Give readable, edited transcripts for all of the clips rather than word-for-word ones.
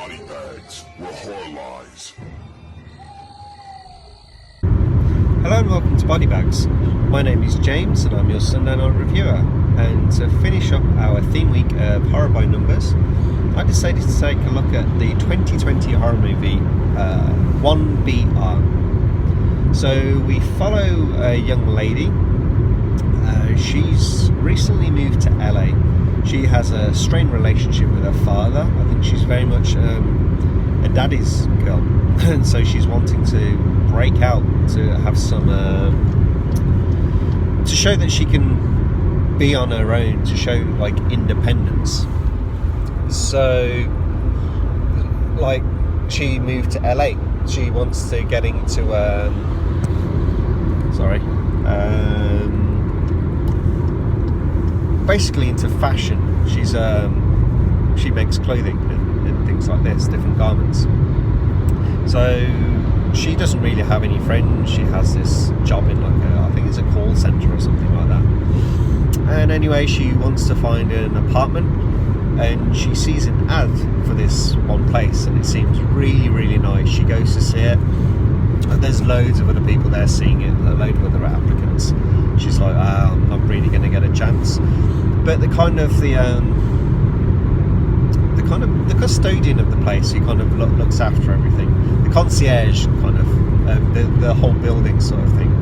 body bags were horror lies. Hello and welcome to Body Bags. My name is James and I'm your Sunday night reviewer. And to finish up our theme week of horror by numbers, I decided to take a look at the 2020 horror movie 1BR. So we follow a young lady. She's recently moved to LA. She has a strained relationship with her father. I think she's very much a daddy's girl. And so she's wanting to break out, to have some to show that she can be on her own, to show like independence. So like she moved to LA. She wants to get into basically into fashion. She makes clothing and things like this, different garments. So she doesn't really have any friends. She has this job in I think it's a call center or something like that. And anyway, she wants to find an apartment, and she sees an ad for this one place, and it seems really, really nice. She goes to see it, and there's loads of other people there seeing it, a load of other applicants. She's like, I'm not really going to get a chance. But the custodian of the place, who kind of looks after everything, the concierge kind of the whole building sort of thing,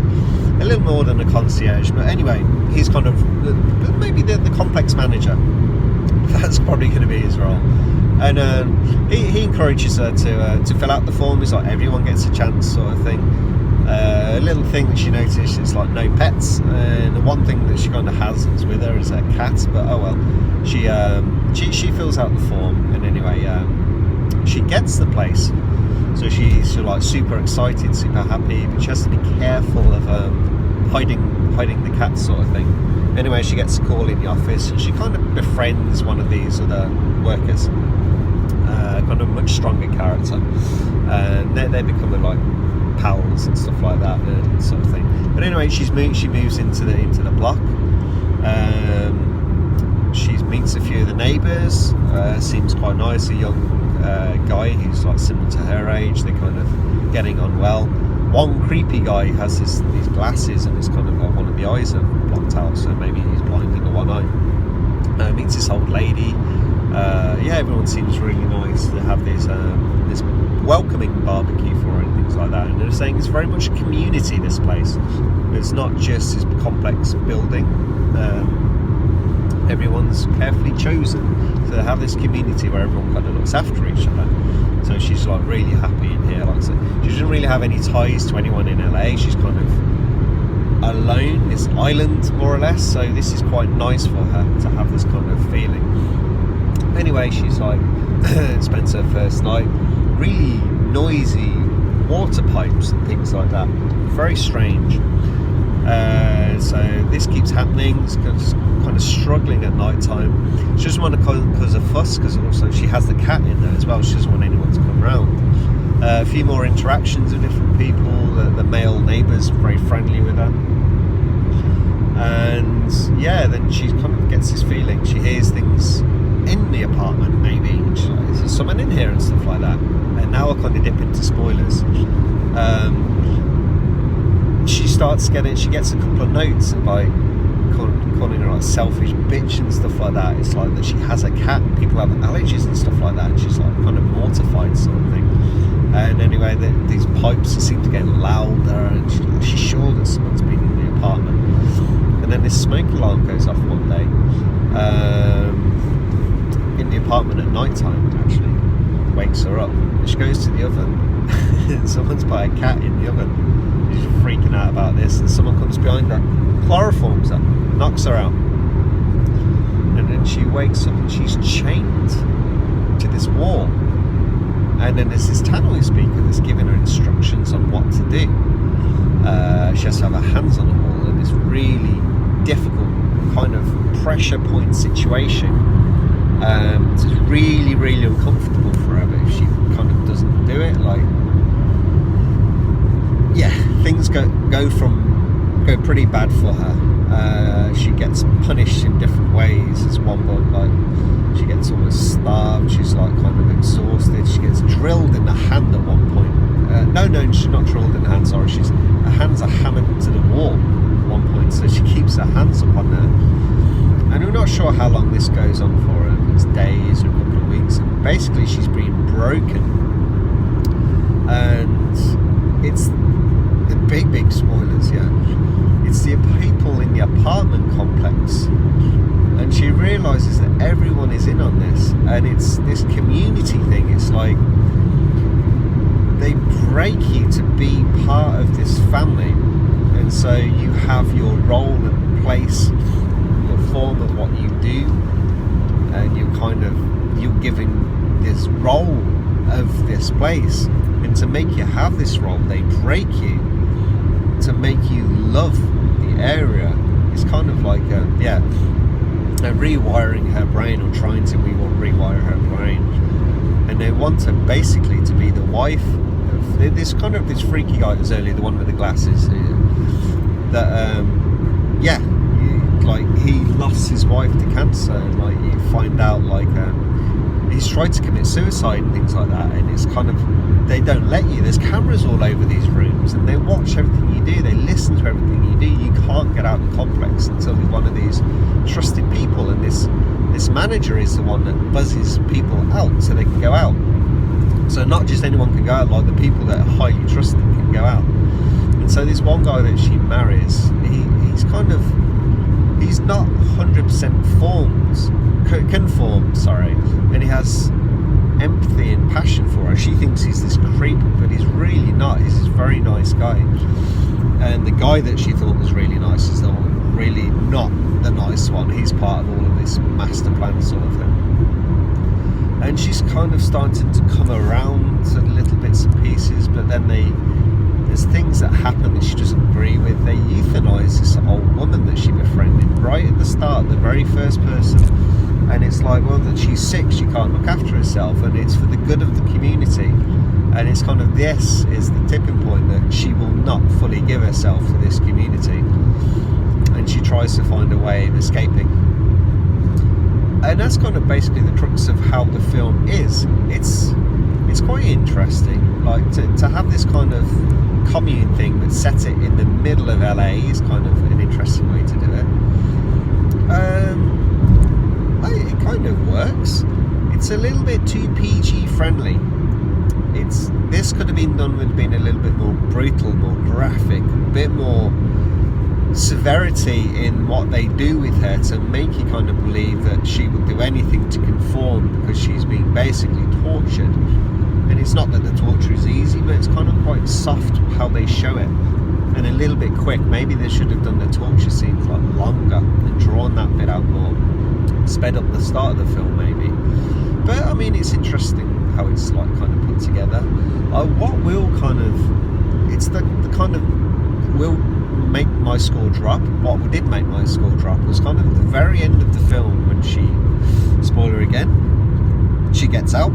a little more than a concierge, but anyway, he's kind of maybe the complex manager. That's probably going to be his role. And he encourages her to fill out the form. It's like everyone gets a chance sort of thing. A little thing that she noticed is like no pets, and the one thing that she kind of has is with her is a cat, but oh well. She fills out the form, and anyway, she gets the place. So she's like super excited, super happy, but she has to be careful of hiding the cat sort of thing. Anyway, she gets a call in the office, and she kind of befriends one of these other workers, kind of much stronger character, and they become like pals and stuff like that, and sort of thing. But anyway, she moves into the block. She meets a few of the neighbours. Seems quite nice. A young guy who's like similar to her age. They're kind of getting on well. One creepy guy has these glasses, and it's kind of like one of the eyes are blocked out, so maybe he's blind in the one eye. Meets this old lady. Everyone seems really nice. They have this welcoming barbecue for her and things like that. And they're saying it's very much a community, this place. It's not just this complex building. Everyone's carefully chosen. So they have this community where everyone kind of looks after each other. So she's like really happy in here. Like I said, she doesn't really have any ties to anyone in LA. She's kind of alone, this island more or less. So this is quite nice for her to have this kind of feeling. Anyway, she's like spends her first night. Really noisy water pipes and things like that. Very strange. So this keeps happening. It's kind of struggling at night time. She doesn't want to cause a fuss, because also she has the cat in there as well. She doesn't want anyone to come around. A few more interactions with different people. The male neighbour's very friendly with her. And yeah, then she kind of gets this feeling. She hears things in the apartment, maybe. And she's like, is there someone in here and stuff like that? And now I'll kind of dip into spoilers. She gets a couple of notes by calling her like selfish bitch and stuff like that. It's like that she has a cat, people have allergies and stuff like that, and she's like kind of mortified sort of thing. And anyway, these pipes seem to get louder, and she's sure that someone's been in the apartment. And then this smoke alarm goes off one day in the apartment at night time. Actually wakes her up. She goes to the oven and someone's put a cat in the oven. She's freaking out about this, and someone comes behind her, chloroforms her, knocks her out, and then she wakes up and she's chained to this wall. And then there's this tannoy speaker that's giving her instructions on what to do. She has to have her hands on the wall in this really difficult kind of pressure point situation. It's really, really uncomfortable for her, but if she kind of doesn't do it, like, yeah, things go pretty bad for her. She gets punished in different ways. There's one point like she gets almost starved. She's like kind of exhausted. She sure how long this goes on for, it's days or a couple of weeks, and basically she's been broken, and it's the big spoilers, yeah. It's the people in the apartment complex, and she realises that everyone is in on this, and it's this community thing. It's like they break you to be part of this family, and so you have your role and place, your form of what you do, and you're given this role of this place, and to make you have this role, they break you to make you love the area. It's kind of like rewiring her brain, or trying to rewire her brain, and they want her basically to be the wife of this freaky guy that was earlier, the one with the glasses, he lost his wife to cancer, and like you find out he's tried to commit suicide and things like that, and it's kind of, they don't let you. There's cameras all over these rooms, and they watch everything you do, they listen to everything you do. You can't get out of the complex until one of these trusted people, and this manager is the one that buzzes people out so they can go out. So not just anyone can go out, like the people that are highly trusted can go out. And so this one guy that she marries, he's not 100% conformed, and he has empathy and passion for her. She thinks he's this creep, but he's really not. He's this very nice guy, and the guy that she thought was really nice is really not the nice one. He's part of all of this master plan sort of thing, and she's kind of starting to come around to little bits and pieces, but then there's things that happen that she doesn't agree with. They euthanize this old woman that she befriended right at the start, the very first person, and it's like, well, that she's sick, she can't look after herself, and it's for the good of the community, and it's kind of, this is the tipping point, that she will not fully give herself to this community, and she tries to find a way of escaping. And that's kind of basically the crux of how the film is. It's quite interesting, like to have this kind of commune thing, but set it in the middle of LA is kind of an interesting way to do it. It kind of works. It's a little bit too PG friendly. This could have been done with being a little bit more brutal, more graphic, a bit more severity in what they do with her, to make you kind of believe that she would do anything to conform, because she's being basically tortured. And it's not that the torture is easy, but it's kind of quite soft how they show it, and a little bit quick. Maybe they should have done the torture scenes longer and drawn that bit out more, sped up the start of the film maybe. But I mean, it's interesting how it's kind of put together. What will kind of, it's the kind of will make my score drop. What did make my score drop was kind of the very end of the film, when she, spoiler again, she gets out.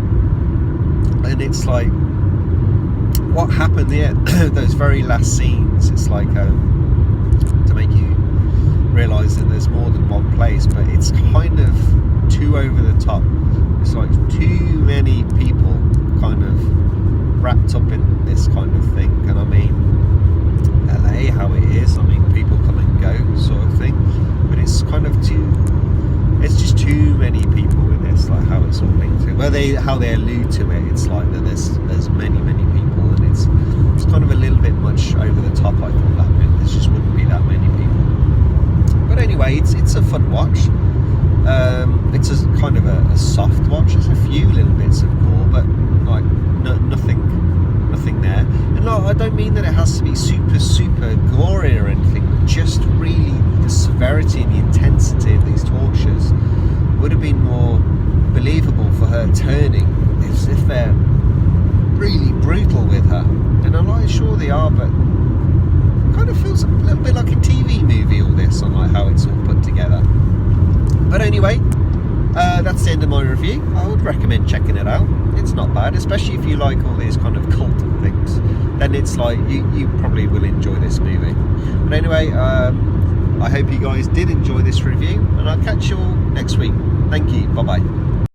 And it's like, what happened there, those very last scenes, it's like to make you realise that there's more than one place, but it's kind of too over the top. It's like too many people kind of wrapped up in this kind of thing. And I mean, LA, how it is, I mean, people come and go sort of thing, but it's kind of it's just too many people with this, like how it's all linked to. How they allude to it, it's like that there's many people, and it's kind of a little bit much over the top. I thought that bit, there just wouldn't be that many people. But anyway, it's a fun watch. It's a kind of a soft watch. There's a few little bits of gore, but like nothing there. And I don't mean that it has to be super gory or anything, but just really the severity and the intensity of these tortures would have been more believable for her turning, if they're really brutal with her. And I'm not sure they are, but it kind of feels a little bit like a TV movie, all this, on like how it's all put together. But anyway, that's the end of my review. I would recommend checking it out. It's not bad, especially if you like all these kind of cult things. Then it's like, you probably will enjoy this movie. But anyway, I hope you guys did enjoy this review, and I'll catch you all next week. Thank you. Bye bye.